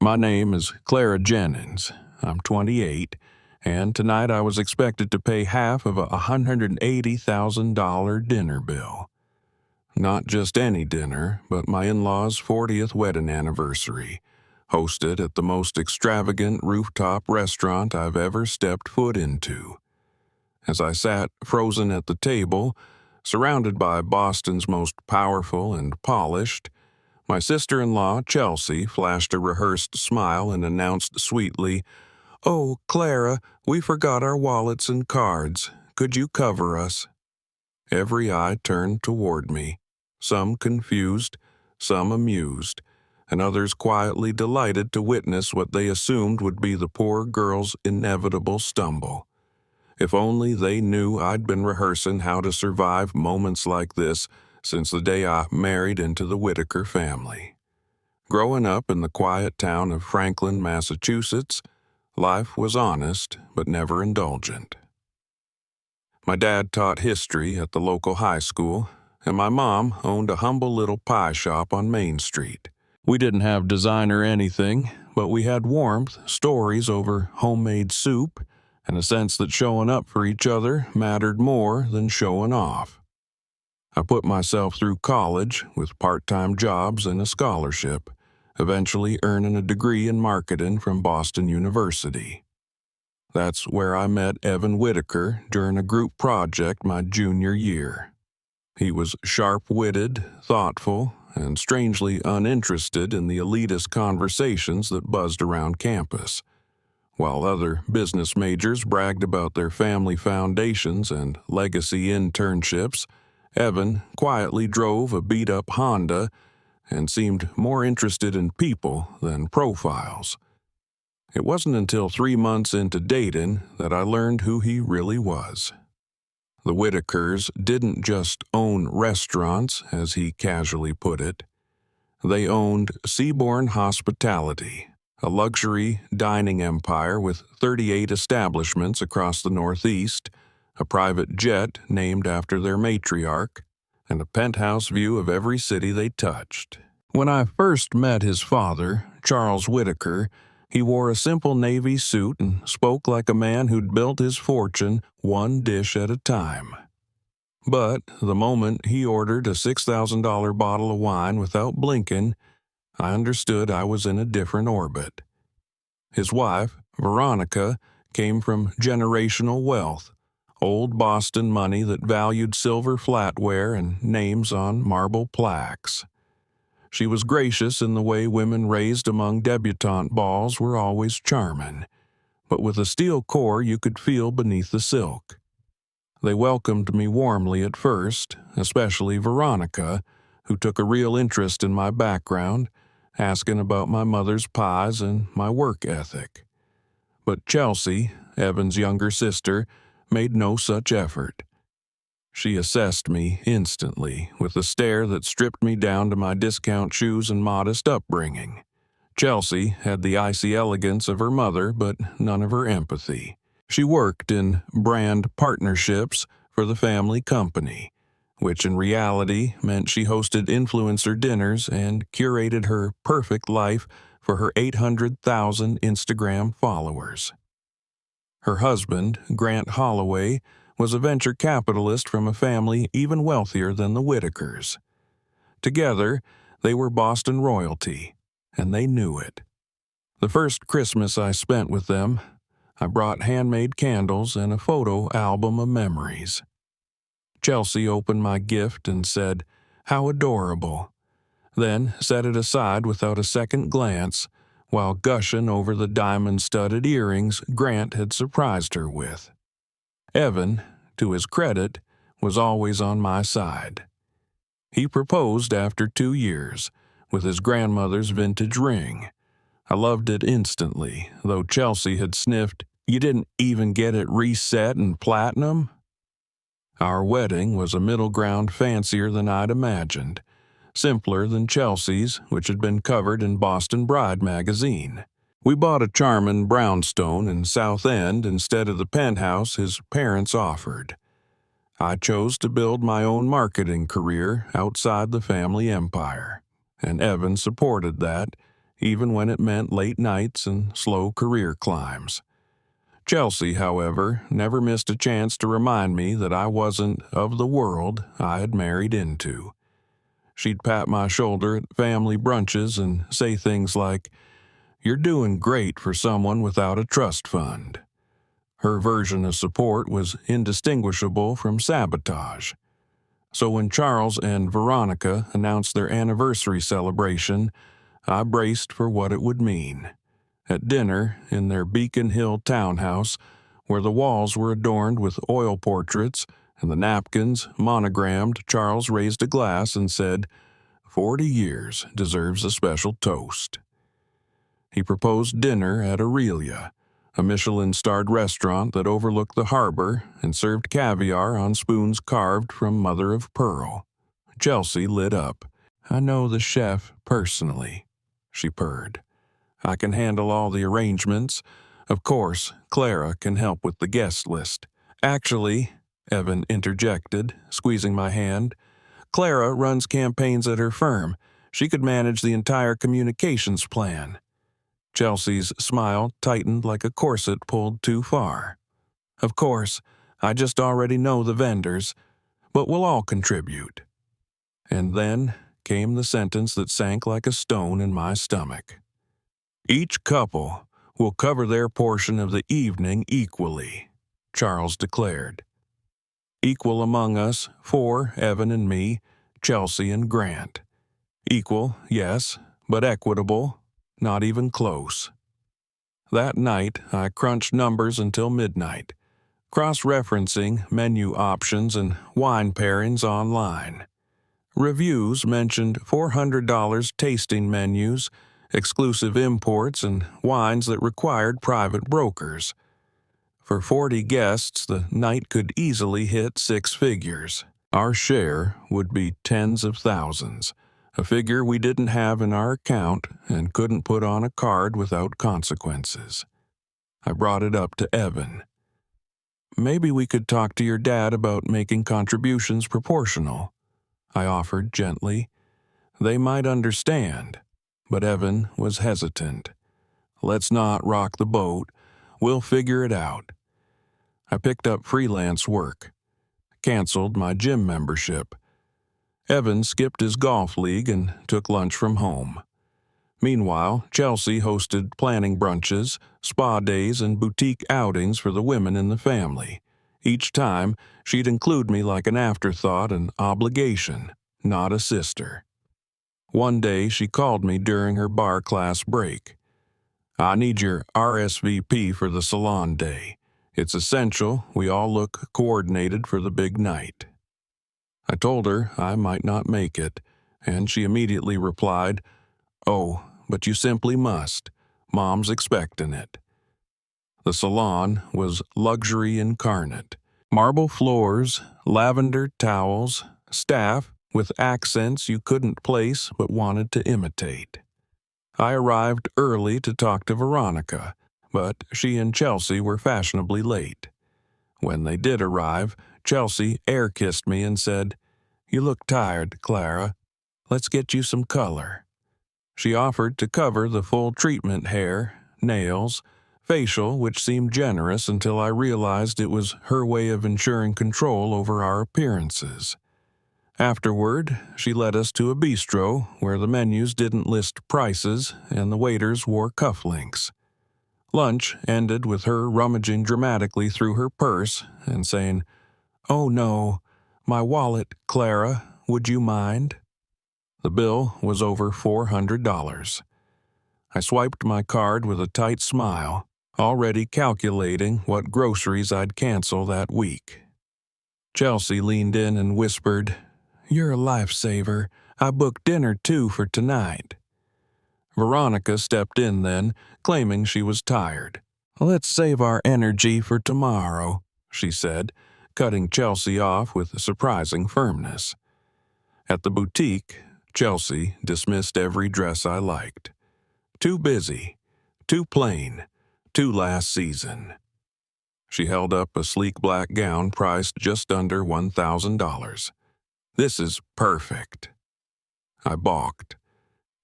My name is Clara Jennings. I'm 28, and tonight I was expected to pay half of a $180,000 dinner bill. Not just any dinner, but my in-laws' 40th wedding anniversary, hosted at the most extravagant rooftop restaurant I've ever stepped foot into. As I sat frozen at the table, surrounded by Boston's most powerful and polished, my sister-in-law, Chelsea, flashed a rehearsed smile and announced sweetly, "Oh, Clara, we forgot our wallets and cards. Could you cover us?" Every eye turned toward me, some confused, some amused, and others quietly delighted to witness what they assumed would be the poor girl's inevitable stumble. If only they knew I'd been rehearsing how to survive moments like this since the day I married into the Whitaker family. Growing up in the quiet town of Franklin, Massachusetts, life was honest but never indulgent. My dad taught history at the local high school, and my mom owned a humble little pie shop on Main Street. We didn't have designer anything, but we had warmth, stories over homemade soup, and a sense that showing up for each other mattered more than showing off. I put myself through college with part-time jobs and a scholarship, eventually earning a degree in marketing from Boston University. That's where I met Evan Whitaker during a group project my junior year. He was sharp-witted, thoughtful, and strangely uninterested in the elitist conversations that buzzed around campus. While other business majors bragged about their family foundations and legacy internships, Evan quietly drove a beat-up Honda and seemed more interested in people than profiles. It wasn't until 3 months into dating that I learned who he really was. The Whitakers didn't just own restaurants, as he casually put it. They owned Seabourn Hospitality, a luxury dining empire with 38 establishments across the Northeast, a private jet named after their matriarch, and a penthouse view of every city they touched. When I first met his father, Charles Whitaker, he wore a simple navy suit and spoke like a man who'd built his fortune one dish at a time. But the moment he ordered a $6,000 bottle of wine without blinking, I understood I was in a different orbit. His wife, Veronica, came from generational wealth, old Boston money that valued silver flatware and names on marble plaques. She was gracious in the way women raised among debutante balls were always charming, but with a steel core you could feel beneath the silk. They welcomed me warmly at first, especially Veronica, who took a real interest in my background, asking about my mother's pies and my work ethic. But Chelsea, Evan's younger sister, made no such effort. She assessed me instantly with a stare that stripped me down to my discount shoes and modest upbringing. Chelsea had the icy elegance of her mother, but none of her empathy. She worked in brand partnerships for the family company, which in reality meant she hosted influencer dinners and curated her perfect life for her 800,000 Instagram followers. Her husband, Grant Holloway, was a venture capitalist from a family even wealthier than the Whitakers. Together, they were Boston royalty, and they knew it. The first Christmas I spent with them, I brought handmade candles and a photo album of memories. Chelsea opened my gift and said, "How adorable," then set it aside without a second glance, while gushing over the diamond-studded earrings Grant had surprised her with. Evan, to his credit, was always on my side. He proposed after 2 years, with his grandmother's vintage ring. I loved it instantly, though Chelsea had sniffed, "You didn't even get it reset in platinum?" Our wedding was a middle ground fancier than I'd imagined, simpler than Chelsea's, which had been covered in Boston Bride magazine. We bought a charming brownstone in South End instead of the penthouse his parents offered. I chose to build my own marketing career outside the family empire, and Evan supported that, even when it meant late nights and slow career climbs. Chelsea, however, never missed a chance to remind me that I wasn't of the world I had married into. She'd pat my shoulder at family brunches and say things like, "You're doing great for someone without a trust fund." Her version of support was indistinguishable from sabotage. So when Charles and Veronica announced their anniversary celebration, I braced for what it would mean. At dinner, in their Beacon Hill townhouse, where the walls were adorned with oil portraits and the napkins monogrammed, Charles raised a glass and said, 40 years deserves a special toast. He proposed dinner at Aurelia, a Michelin-starred restaurant that overlooked the harbor and served caviar on spoons carved from mother of pearl. Chelsea lit up. "I know the chef personally," she purred. "I can handle all the arrangements. Of course, Clara can help with the guest list." "Actually," Evan interjected, squeezing my hand, "Clara runs campaigns at her firm. She could manage the entire communications plan." Chelsea's smile tightened like a corset pulled too far. "Of course, I just already know the vendors, but we'll all contribute." And then came the sentence that sank like a stone in my stomach. "Each couple will cover their portion of the evening equally," Charles declared. Equal among us, 4, Evan and me, Chelsea and Grant. Equal, yes, but equitable, not even close. That night, I crunched numbers until midnight, cross-referencing menu options and wine pairings online. Reviews mentioned $400 tasting menus, exclusive imports, and wines that required private brokers. For 40 guests, the night could easily hit 6 figures. Our share would be tens of thousands, a figure we didn't have in our account and couldn't put on a card without consequences. I brought it up to Evan. "Maybe we could talk to your dad about making contributions proportional," I offered gently. "They might understand." But Evan was hesitant. "Let's not rock the boat. We'll figure it out." I picked up freelance work, canceled my gym membership. Evan skipped his golf league and took lunch from home. Meanwhile, Chelsea hosted planning brunches, spa days, and boutique outings for the women in the family. Each time, she'd include me like an afterthought, an obligation, not a sister. One day, she called me during her bar class break. "I need your RSVP for the salon day. It's essential we all look coordinated for the big night." I told her I might not make it, and she immediately replied, "Oh, but you simply must. Mom's expecting it." The salon was luxury incarnate. Marble floors, lavender towels, staff with accents you couldn't place but wanted to imitate. I arrived early to talk to Veronica, but she and Chelsea were fashionably late. When they did arrive, Chelsea air-kissed me and said, "You look tired, Clara. Let's get you some color." She offered to cover the full treatment hair, nails, facial, which seemed generous until I realized it was her way of ensuring control over our appearances. Afterward, she led us to a bistro where the menus didn't list prices and the waiters wore cufflinks. Lunch ended with her rummaging dramatically through her purse and saying, "Oh no, my wallet, Clara, would you mind?" The bill was over $400. I swiped my card with a tight smile, already calculating what groceries I'd cancel that week. Chelsea leaned in and whispered, "You're a lifesaver. I booked dinner too for tonight." Veronica stepped in then, claiming she was tired. "Let's save our energy for tomorrow," she said, cutting Chelsea off with surprising firmness. At the boutique, Chelsea dismissed every dress I liked. Too busy, too plain, too last season. She held up a sleek black gown priced just under $1,000. "This is perfect." I balked.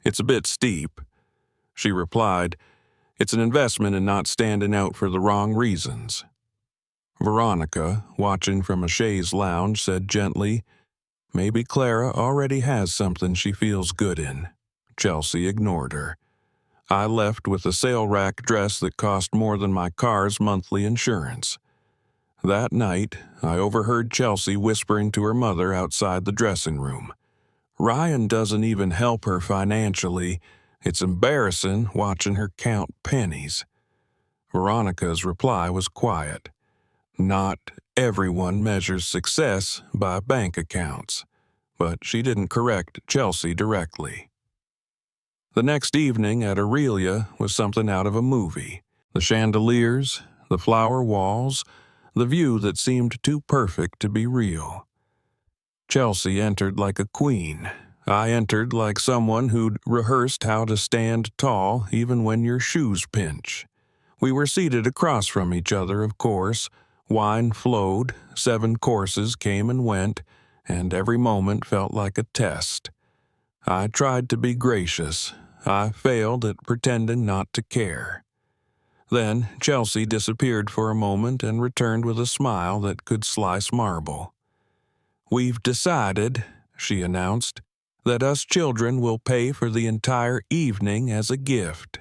"It's a bit steep." She replied, "It's an investment in not standing out for the wrong reasons." Veronica, watching from a chaise lounge, said gently, "Maybe Clara already has something she feels good in." Chelsea ignored her. I left with a sale rack dress that cost more than my car's monthly insurance. That night, I overheard Chelsea whispering to her mother outside the dressing room. "Ryan doesn't even help her financially. It's embarrassing watching her count pennies." Veronica's reply was quiet. Not everyone measures success by bank accounts, but she didn't correct Chelsea directly. The next evening at Aurelia was something out of a movie. The chandeliers, the flower walls, the view that seemed too perfect to be real. Chelsea entered like a queen. I entered like someone who'd rehearsed how to stand tall even when your shoes pinch. We were seated across from each other, of course. Wine flowed, 7 courses came and went, and every moment felt like a test. I tried to be gracious. I failed at pretending not to care. Then Chelsea disappeared for a moment and returned with a smile that could slice marble. "We've decided," she announced, "that us children will pay for the entire evening as a gift."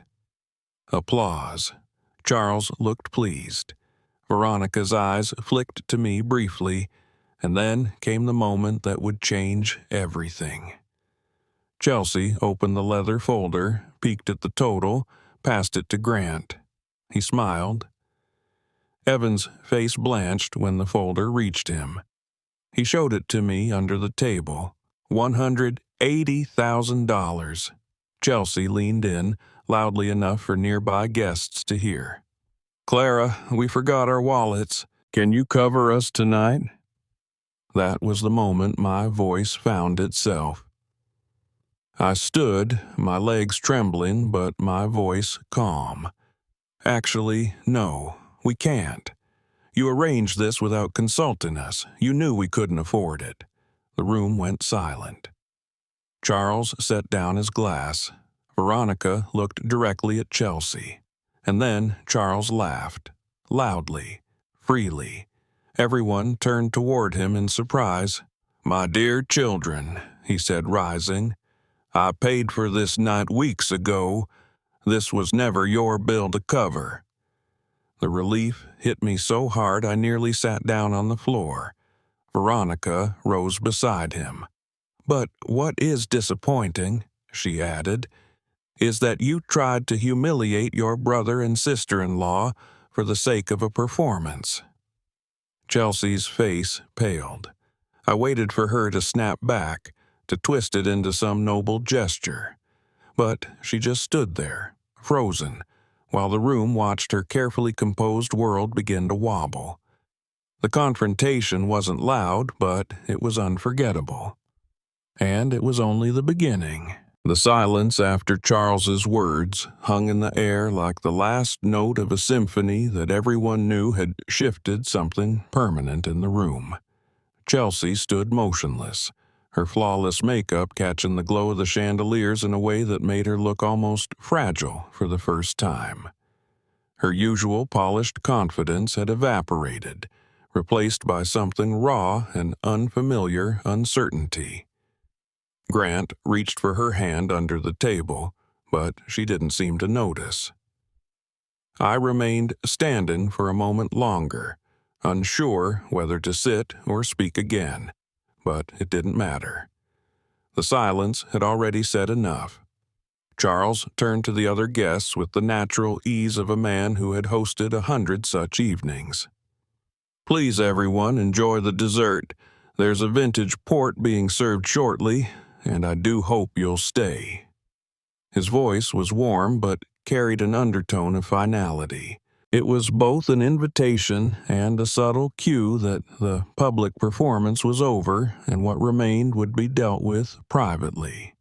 Applause. Charles looked pleased. Veronica's eyes flicked to me briefly, and then came the moment that would change everything. Chelsea opened the leather folder, peeked at the total, passed it to Grant. He smiled. Evan's face blanched when the folder reached him. He showed it to me under the table. $180,000. Chelsea leaned in, loudly enough for nearby guests to hear. "Clara, we forgot our wallets. Can you cover us tonight?" That was the moment my voice found itself. I stood, my legs trembling, but my voice calm. "Actually, no, we can't. You arranged this without consulting us. You knew we couldn't afford it." The room went silent. Charles set down his glass. Veronica looked directly at Chelsea. And then Charles laughed, loudly, freely. Everyone turned toward him in surprise. "My dear children," he said, rising, "I paid for this night weeks ago. This was never your bill to cover." The relief hit me so hard I nearly sat down on the floor. Veronica rose beside him. "But what is disappointing," she added, "is that you tried to humiliate your brother and sister-in-law for the sake of a performance." Chelsea's face paled. I waited for her to snap back, to twist it into some noble gesture. But she just stood there, frozen, while the room watched her carefully composed world begin to wobble. The confrontation wasn't loud, but it was unforgettable. And it was only the beginning. The silence after Charles's words hung in the air like the last note of a symphony that everyone knew had shifted something permanent in the room. Chelsea stood motionless, her flawless makeup catching the glow of the chandeliers in a way that made her look almost fragile for the first time. Her usual polished confidence had evaporated, replaced by something raw and unfamiliar uncertainty. Grant reached for her hand under the table, but she didn't seem to notice. I remained standing for a moment longer, unsure whether to sit or speak again, but it didn't matter. The silence had already said enough. Charles turned to the other guests with the natural ease of a man who had hosted 100 such evenings. "Please, everyone, enjoy the dessert. There's a vintage port being served shortly, and I do hope you'll stay." His voice was warm but carried an undertone of finality. It was both an invitation and a subtle cue that the public performance was over and what remained would be dealt with privately.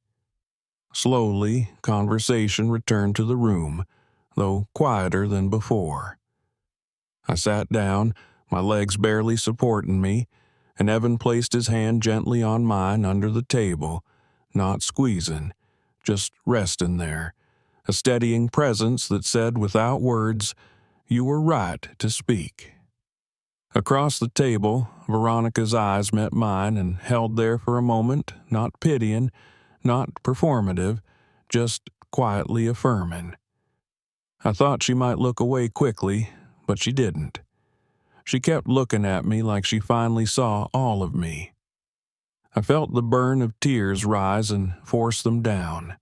Slowly, conversation returned to the room, though quieter than before. I sat down, my legs barely supporting me, and Evan placed his hand gently on mine under the table, not squeezing, just resting there, a steadying presence that said without words, "You were right to speak." Across the table, Veronica's eyes met mine and held there for a moment, not pitying, not performative, just quietly affirming. I thought she might look away quickly, but she didn't. She kept looking at me like she finally saw all of me. I felt the burn of tears rise and force them down.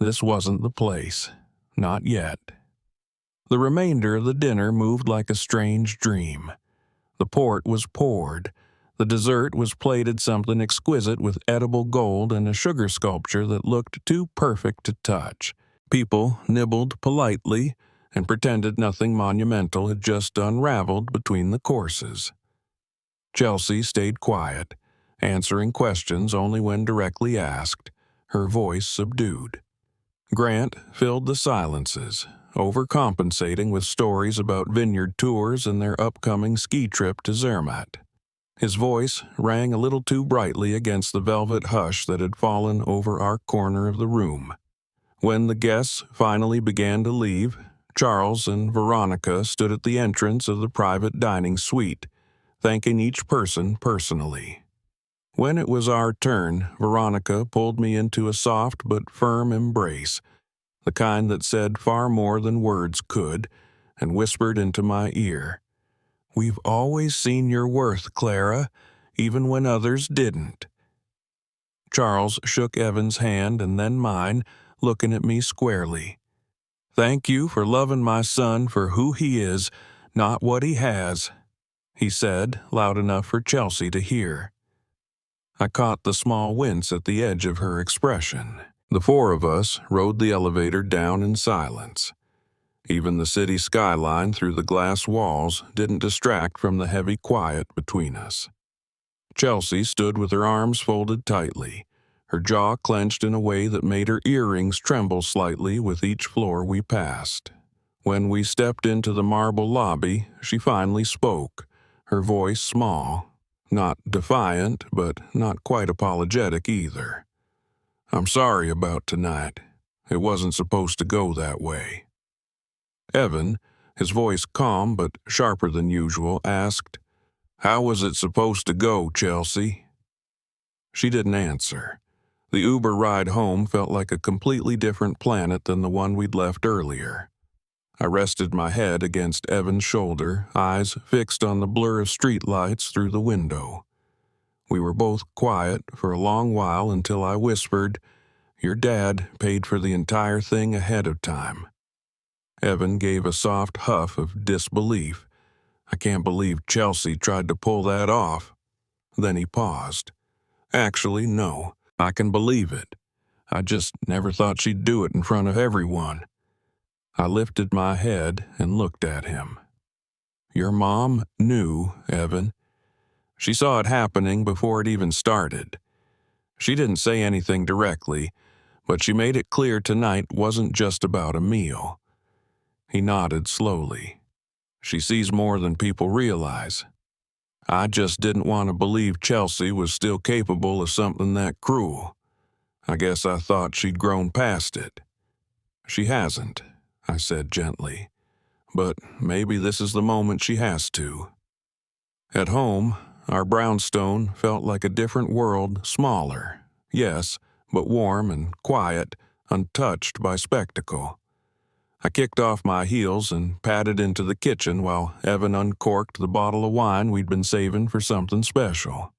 This wasn't the place. Not yet. The remainder of the dinner moved like a strange dream. The port was poured. The dessert was plated something exquisite with edible gold and a sugar sculpture that looked too perfect to touch. People nibbled politely and pretended nothing monumental had just unraveled between the courses. Chelsea stayed quiet, answering questions only when directly asked, her voice subdued. Grant filled the silences, overcompensating with stories about vineyard tours and their upcoming ski trip to Zermatt. His voice rang a little too brightly against the velvet hush that had fallen over our corner of the room. When the guests finally began to leave, Charles and Veronica stood at the entrance of the private dining suite, thanking each person personally. When it was our turn, Veronica pulled me into a soft but firm embrace, the kind that said far more than words could, and whispered into my ear, "We've always seen your worth, Clara, even when others didn't." Charles shook Evan's hand and then mine, looking at me squarely. "Thank you for loving my son for who he is, not what he has," he said, loud enough for Chelsea to hear. I caught the small wince at the edge of her expression. The four of us rode the elevator down in silence. Even the city skyline through the glass walls didn't distract from the heavy quiet between us. Chelsea stood with her arms folded tightly, her jaw clenched in a way that made her earrings tremble slightly with each floor we passed. When we stepped into the marble lobby, she finally spoke, her voice small, not defiant, but not quite apologetic either. "I'm sorry about tonight. It wasn't supposed to go that way." Evan, his voice calm but sharper than usual, asked, "How was it supposed to go, Chelsea?" She didn't answer. The Uber ride home felt like a completely different planet than the one we'd left earlier. I rested my head against Evan's shoulder, eyes fixed on the blur of streetlights through the window. We were both quiet for a long while until I whispered, "Your dad paid for the entire thing ahead of time." Evan gave a soft huff of disbelief. "I can't believe Chelsea tried to pull that off." Then he paused. "Actually, no, I can believe it. I just never thought she'd do it in front of everyone." I lifted my head and looked at him. "Your mom knew, Evan. She saw it happening before it even started. She didn't say anything directly, but she made it clear tonight wasn't just about a meal." He nodded slowly. "She sees more than people realize. I just didn't want to believe Chelsea was still capable of something that cruel. I guess I thought she'd grown past it." "She hasn't," I said gently. "But maybe this is the moment she has to." At home, our brownstone felt like a different world, smaller, yes, but warm and quiet, untouched by spectacle. I kicked off my heels and padded into the kitchen while Evan uncorked the bottle of wine we'd been saving for something special.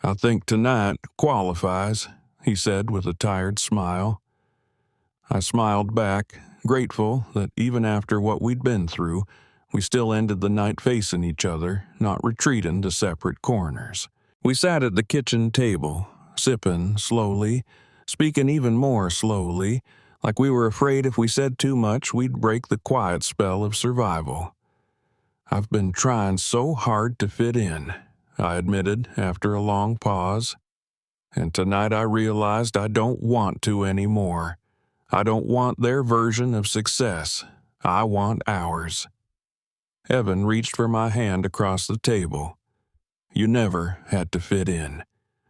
"I think tonight qualifies," he said with a tired smile. I smiled back, grateful that even after what we'd been through, we still ended the night facing each other, not retreating to separate corners. We sat at the kitchen table, sipping slowly, speaking even more slowly, like we were afraid if we said too much we'd break the quiet spell of survival. "I've been trying so hard to fit in," I admitted after a long pause. "And tonight I realized I don't want to anymore. I don't want their version of success. I want ours." Evan reached for my hand across the table. "You never had to fit in.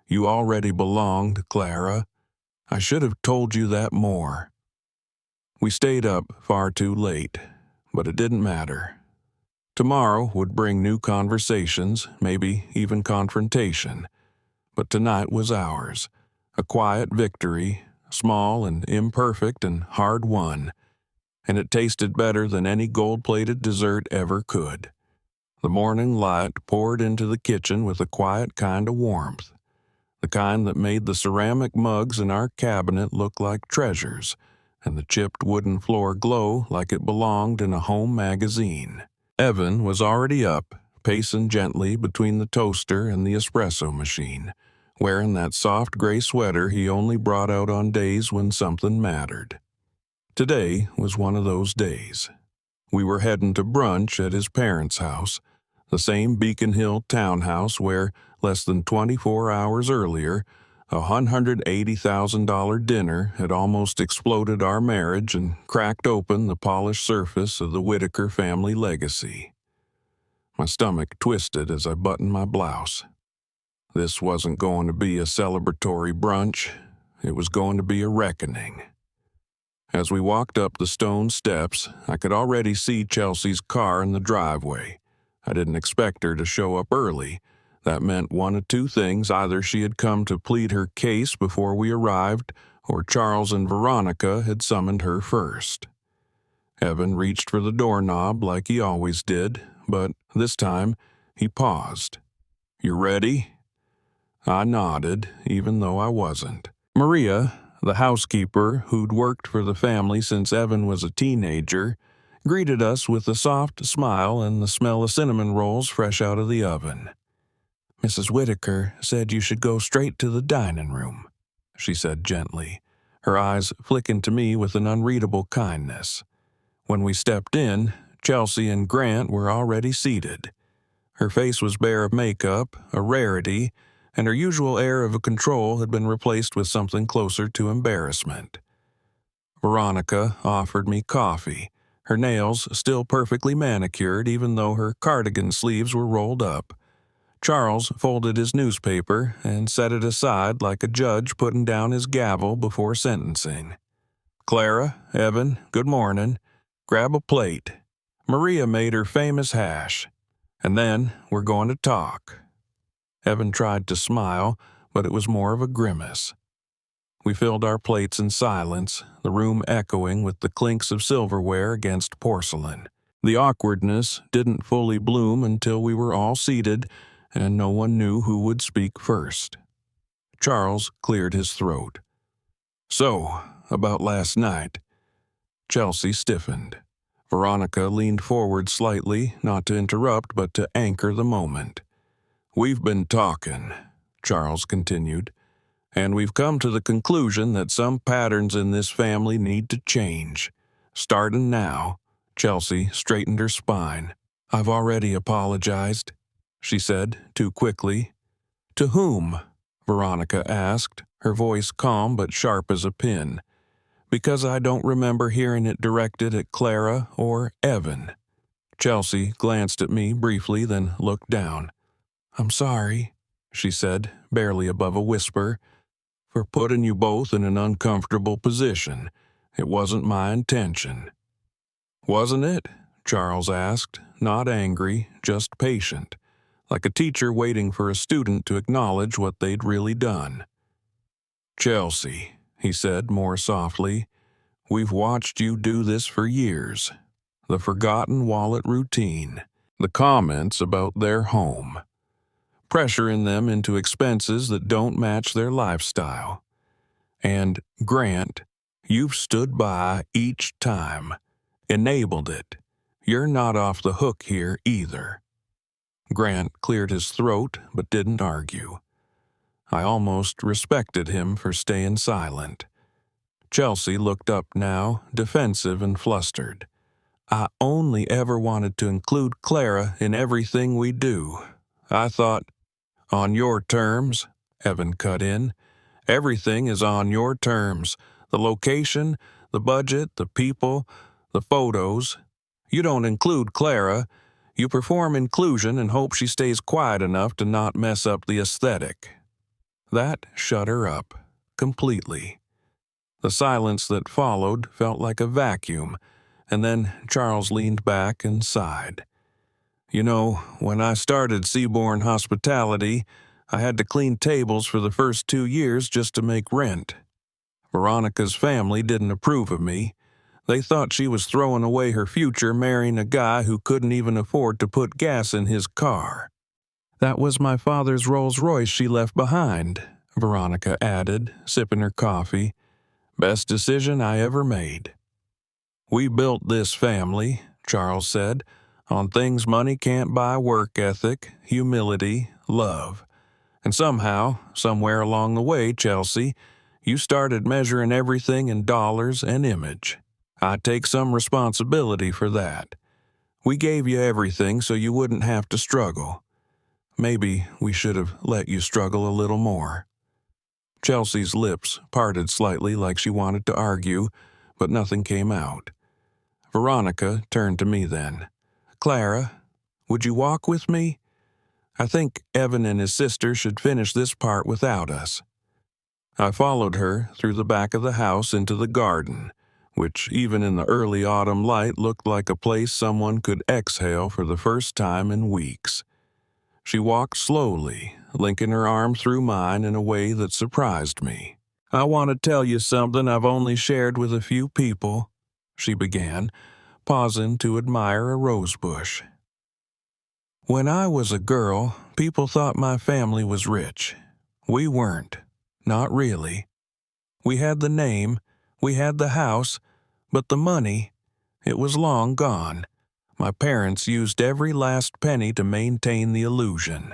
You already belonged, Clara. I should have told you that more." We stayed up far too late, but it didn't matter. Tomorrow would bring new conversations, maybe even confrontation. But tonight was ours, a quiet victory, small and imperfect and hard-won, and it tasted better than any gold-plated dessert ever could. The morning light poured into the kitchen with a quiet kind of warmth, the kind that made the ceramic mugs in our cabinet look like treasures, and the chipped wooden floor glow like it belonged in a home magazine. Evan was already up, pacing gently between the toaster and the espresso machine, wearing that soft gray sweater he only brought out on days when something mattered. Today was one of those days. We were heading to brunch at his parents' house, the same Beacon Hill townhouse where, less than 24 hours earlier, a $180,000 dinner had almost exploded our marriage and cracked open the polished surface of the Whitaker family legacy. My stomach twisted as I buttoned my blouse. This wasn't going to be a celebratory brunch. It was going to be a reckoning. As we walked up the stone steps, I could already see Chelsea's car in the driveway. I didn't expect her to show up early. That meant one of two things: either she had come to plead her case before we arrived, or Charles and Veronica had summoned her first. Evan reached for the doorknob like he always did, but this time he paused. "You ready?" I nodded, even though I wasn't. Maria, the housekeeper who'd worked for the family since Evan was a teenager, greeted us with a soft smile and the smell of cinnamon rolls fresh out of the oven. "Mrs. Whitaker said you should go straight to the dining room," she said gently, her eyes flicking to me with an unreadable kindness. When we stepped in, Chelsea and Grant were already seated. Her face was bare of makeup, a rarity, and her usual air of control had been replaced with something closer to embarrassment. Veronica offered me coffee, her nails still perfectly manicured even though her cardigan sleeves were rolled up. Charles folded his newspaper and set it aside like a judge putting down his gavel before sentencing. "Clara, Evan, good morning. Grab a plate. Maria made her famous hash. And then we're going to talk." Evan tried to smile, but it was more of a grimace. We filled our plates in silence, the room echoing with the clinks of silverware against porcelain. The awkwardness didn't fully bloom until we were all seated, and no one knew who would speak first. Charles cleared his throat. "So, about last night." Chelsea stiffened. Veronica leaned forward slightly, not to interrupt but to anchor the moment. "We've been talking," Charles continued, "and we've come to the conclusion that some patterns in this family need to change. Starting now." Chelsea straightened her spine. "I've already apologized," she said, too quickly. "To whom?" Veronica asked, her voice calm but sharp as a pin. "Because I don't remember hearing it directed at Clara or Evan." Chelsea glanced at me briefly, then looked down. "I'm sorry," she said, barely above a whisper, "for putting you both in an uncomfortable position. It wasn't my intention." "Wasn't it?" Charles asked, not angry, just patient, like a teacher waiting for a student to acknowledge what they'd really done. "Chelsea," he said more softly, "we've watched you do this for years. The forgotten wallet routine, the comments about their home, pressuring them into expenses that don't match their lifestyle. And, Grant, you've stood by each time, enabled it. You're not off the hook here either." Grant cleared his throat but didn't argue. I almost respected him for staying silent. Chelsea looked up now, defensive and flustered. "I only ever wanted to include Clara in everything we do. I thought—" "On your terms," Evan cut in. "Everything is on your terms. The location, the budget, the people, the photos. You don't include Clara. You perform inclusion and hope she stays quiet enough to not mess up the aesthetic." That shut her up, completely. The silence that followed felt like a vacuum, and then Charles leaned back and sighed. You know, when I started Seabourn Hospitality, I had to clean tables for the first 2 years just to make rent. Veronica's family didn't approve of me. They thought she was throwing away her future marrying a guy who couldn't even afford to put gas in his car. That was my father's Rolls-Royce she left behind, Veronica added, sipping her coffee. Best decision I ever made. We built this family, Charles said, on things money can't buy: work ethic, humility, love. And somehow, somewhere along the way, Chelsea, you started measuring everything in dollars and image. I take some responsibility for that. We gave you everything so you wouldn't have to struggle. Maybe we should have let you struggle a little more. Chelsea's lips parted slightly like she wanted to argue, but nothing came out. Veronica turned to me then. Clara, would you walk with me? I think Evan and his sister should finish this part without us. I followed her through the back of the house into the garden, which even in the early autumn light looked like a place someone could exhale for the first time in weeks. She walked slowly, linking her arm through mine in a way that surprised me. I want to tell you something I've only shared with a few people, she began, pausing to admire a rosebush. When I was a girl, people thought my family was rich. We weren't. Not really. We had the name, we had the house, but the money, it was long gone. My parents used every last penny to maintain the illusion.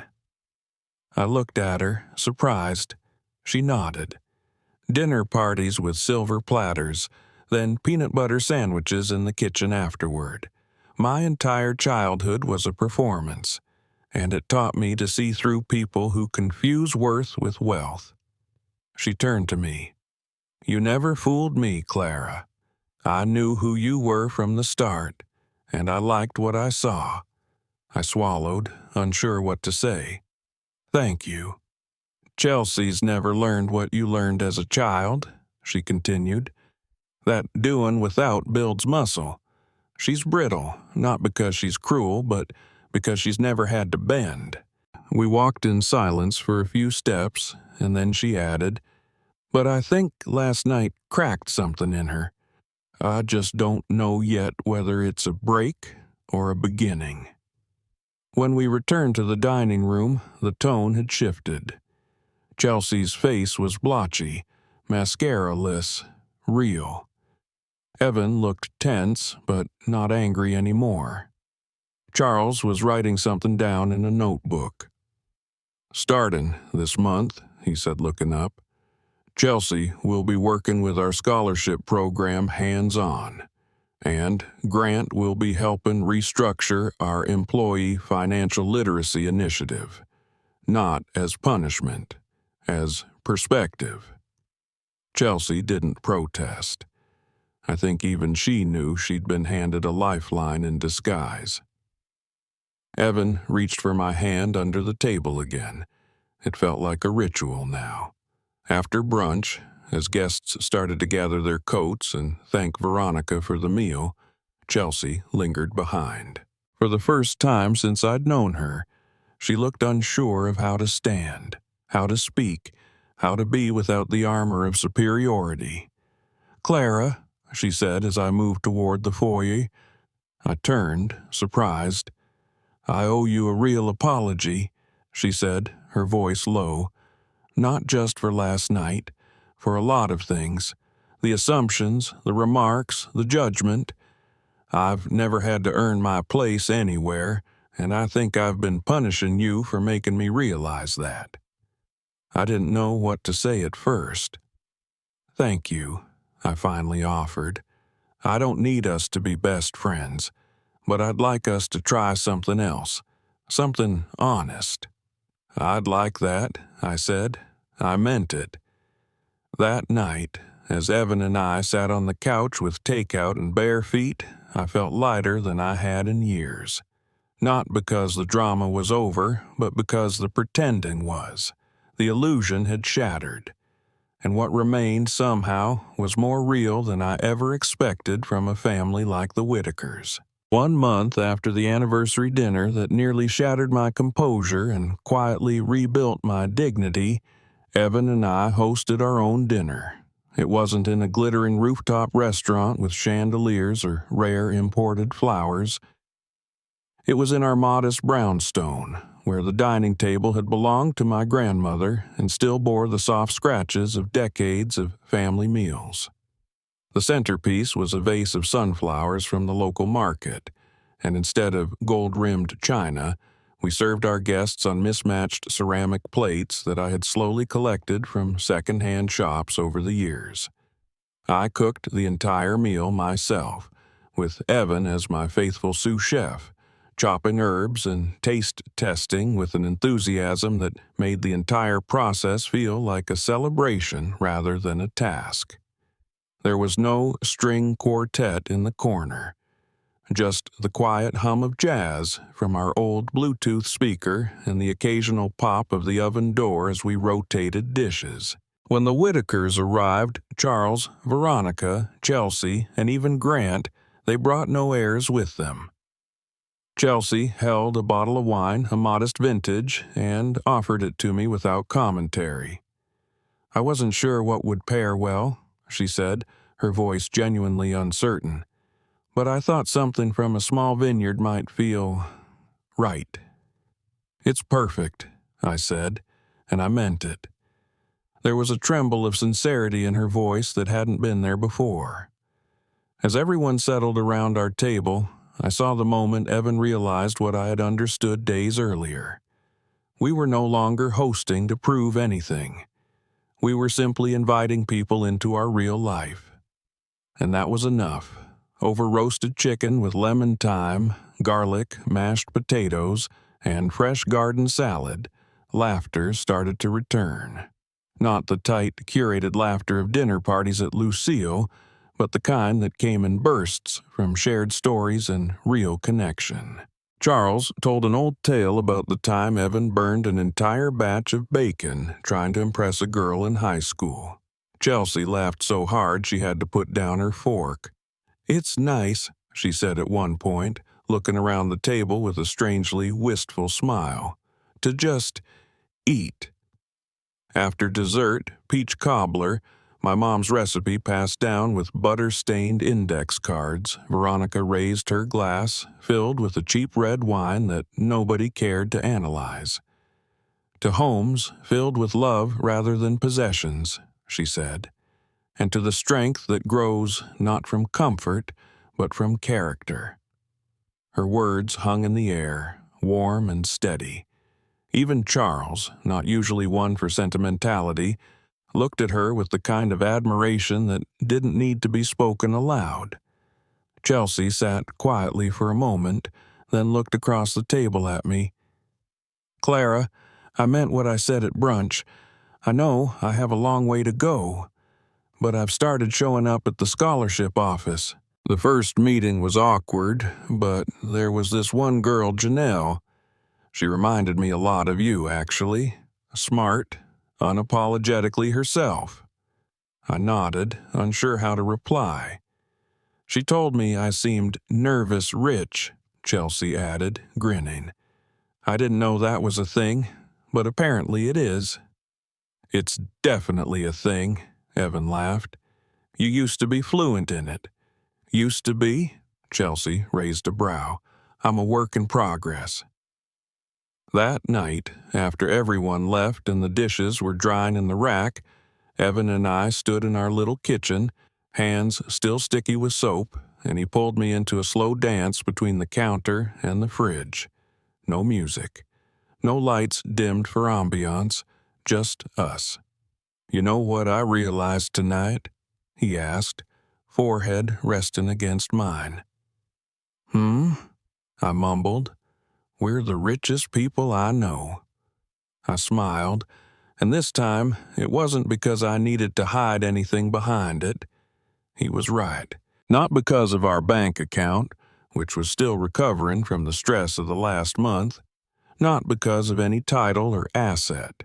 I looked at her, surprised. She nodded. Dinner parties with silver platters, then peanut butter sandwiches in the kitchen afterward. My entire childhood was a performance, and it taught me to see through people who confuse worth with wealth. She turned to me. You never fooled me, Clara. I knew who you were from the start, and I liked what I saw. I swallowed, unsure what to say. Thank you. Chelsea's never learned what you learned as a child, she continued. That doing without builds muscle. She's brittle, not because she's cruel, but because she's never had to bend. We walked in silence for a few steps, and then she added, But I think last night cracked something in her. I just don't know yet whether it's a break or a beginning. When we returned to the dining room, the tone had shifted. Chelsea's face was blotchy, mascara-less, real. Evan looked tense, but not angry anymore. Charles was writing something down in a notebook. Starting this month, he said, looking up, Chelsea will be working with our scholarship program hands-on, and Grant will be helping restructure our employee financial literacy initiative, not as punishment, as perspective. Chelsea didn't protest. I think even she knew she'd been handed a lifeline in disguise. Evan reached for my hand under the table again. It felt like a ritual now. After brunch, as guests started to gather their coats and thank Veronica for the meal, Chelsea lingered behind. For the first time since I'd known her, she looked unsure of how to stand, how to speak, how to be without the armor of superiority. Clara, she said as I moved toward the foyer. I turned, surprised. I owe you a real apology, she said, her voice low. Not just for last night, for a lot of things. The assumptions, the remarks, the judgment. I've never had to earn my place anywhere, and I think I've been punishing you for making me realize that. I didn't know what to say at first. Thank you, I finally offered. I don't need us to be best friends, but I'd like us to try something else, something honest. I'd like that, I said. I meant it. That night, as Evan and I sat on the couch with takeout and bare feet, I felt lighter than I had in years. Not because the drama was over, but because the pretending was. The illusion had shattered. and what remained somehow was more real than I ever expected from a family like the Whitakers. 1 month after the anniversary dinner that nearly shattered my composure and quietly rebuilt my dignity, Evan and I hosted our own dinner. It wasn't in a glittering rooftop restaurant with chandeliers or rare imported flowers. It was in our modest brownstone, where the dining table had belonged to my grandmother and still bore the soft scratches of decades of family meals. The centerpiece was a vase of sunflowers from the local market, and instead of gold-rimmed china, we served our guests on mismatched ceramic plates that I had slowly collected from second-hand shops over the years. I cooked the entire meal myself, with Evan as my faithful sous chef, chopping herbs and taste testing with an enthusiasm that made the entire process feel like a celebration rather than a task. There was no string quartet in the corner, just the quiet hum of jazz from our old Bluetooth speaker and the occasional pop of the oven door as we rotated dishes. When the Whitakers arrived, Charles, Veronica, Chelsea, and even Grant, they brought no heirs with them. Chelsea held a bottle of wine, a modest vintage, and offered it to me without commentary. I wasn't sure what would pair well, she said, her voice genuinely uncertain, but I thought something from a small vineyard might feel right. It's perfect, I said, and I meant it. There was a tremble of sincerity in her voice that hadn't been there before. As everyone settled around our table, I saw the moment Evan realized what I had understood days earlier. We were no longer hosting to prove anything. We were simply inviting people into our real life. And that was enough. Over roasted chicken with lemon thyme, garlic, mashed potatoes, and fresh garden salad, laughter started to return. Not the tight, curated laughter of dinner parties at Lucille, but the kind that came in bursts from shared stories and real connection. Charles told an old tale about the time Evan burned an entire batch of bacon trying to impress a girl in high school. Chelsea laughed so hard she had to put down her fork. "It's nice," she said at one point, looking around the table with a strangely wistful smile, "to just eat." After dessert, peach cobbler, my mom's recipe passed down with butter-stained index cards, Veronica raised her glass, filled with a cheap red wine that nobody cared to analyze. "To homes filled with love rather than possessions," she said, "and to the strength that grows not from comfort, but from character." Her words hung in the air, warm and steady. Even Charles, not usually one for sentimentality, looked at her with the kind of admiration that didn't need to be spoken aloud. Chelsea sat quietly for a moment, then looked across the table at me. "Clara, I meant what I said at brunch. I know I have a long way to go, but I've started showing up at the scholarship office. The first meeting was awkward, but there was this one girl, Janelle. She reminded me a lot of you, actually. Smart, unapologetically herself." I nodded, unsure how to reply. "She told me I seemed nervous rich," Chelsea added, grinning. "I didn't know that was a thing, but apparently it is." "It's definitely a thing," Evan laughed. "You used to be fluent in it." "Used to be?" Chelsea raised a brow. "I'm a work in progress." That night, after everyone left and the dishes were drying in the rack, Evan and I stood in our little kitchen, hands still sticky with soap, and he pulled me into a slow dance between the counter and the fridge. No music. No lights dimmed for ambiance, just us. "You know what I realized tonight?" he asked, forehead resting against mine. "Hmm?" I mumbled. "We're the richest people I know." I smiled, and this time it wasn't because I needed to hide anything behind it. He was right. Not because of our bank account, which was still recovering from the stress of the last month. Not because of any title or asset.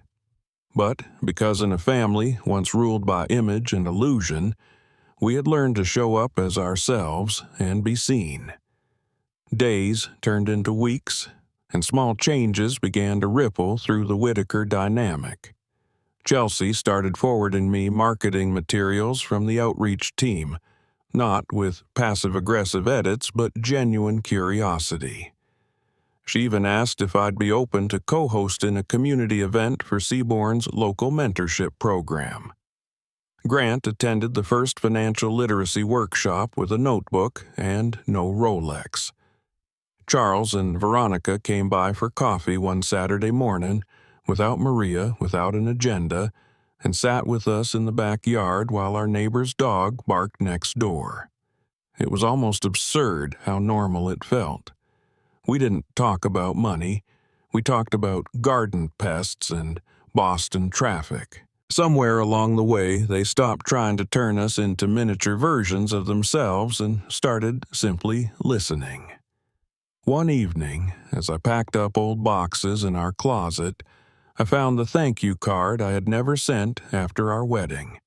But because in a family once ruled by image and illusion, we had learned to show up as ourselves and be seen. Days turned into weeks, and small changes began to ripple through the Whitaker dynamic. Chelsea started forwarding me marketing materials from the outreach team, not with passive-aggressive edits, but genuine curiosity. She even asked if I'd be open to co-hosting a community event for Seaborn's local mentorship program. Grant attended the first financial literacy workshop with a notebook and no Rolex. Charles and Veronica came by for coffee one Saturday morning, without Maria, without an agenda, and sat with us in the backyard while our neighbor's dog barked next door. It was almost absurd how normal it felt. We didn't talk about money. We talked about garden pests and Boston traffic. Somewhere along the way, they stopped trying to turn us into miniature versions of themselves and started simply listening. One evening, as I packed up old boxes in our closet, I found the thank you card I had never sent after our wedding.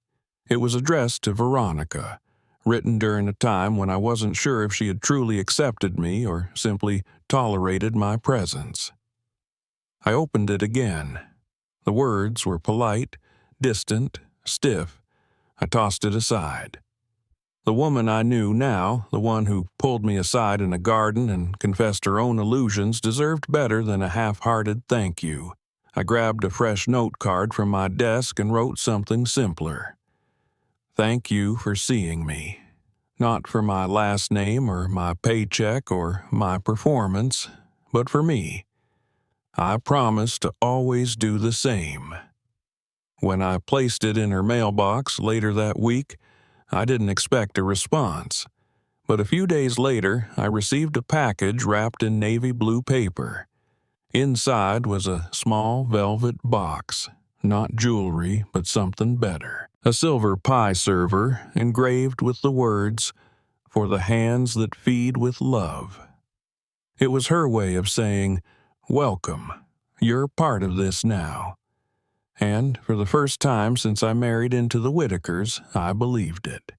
It was addressed to Veronica, written during a time when I wasn't sure if she had truly accepted me or simply tolerated my presence. I opened it again. The words were polite, distant, stiff. I tossed it aside. The woman I knew now, the one who pulled me aside in a garden and confessed her own illusions, deserved better than a half-hearted thank you. I grabbed a fresh note card from my desk and wrote something simpler. Thank you for seeing me. Not for my last name or my paycheck or my performance, but for me. I promise to always do the same. When I placed it in her mailbox later that week, I didn't expect a response. But a few days later, I received a package wrapped in navy blue paper. Inside was a small velvet box, not jewelry, but something better. A silver pie server engraved with the words, "For the hands that feed with love." It was her way of saying, "Welcome, you're part of this now." And for the first time since I married into the Whitakers, I believed it.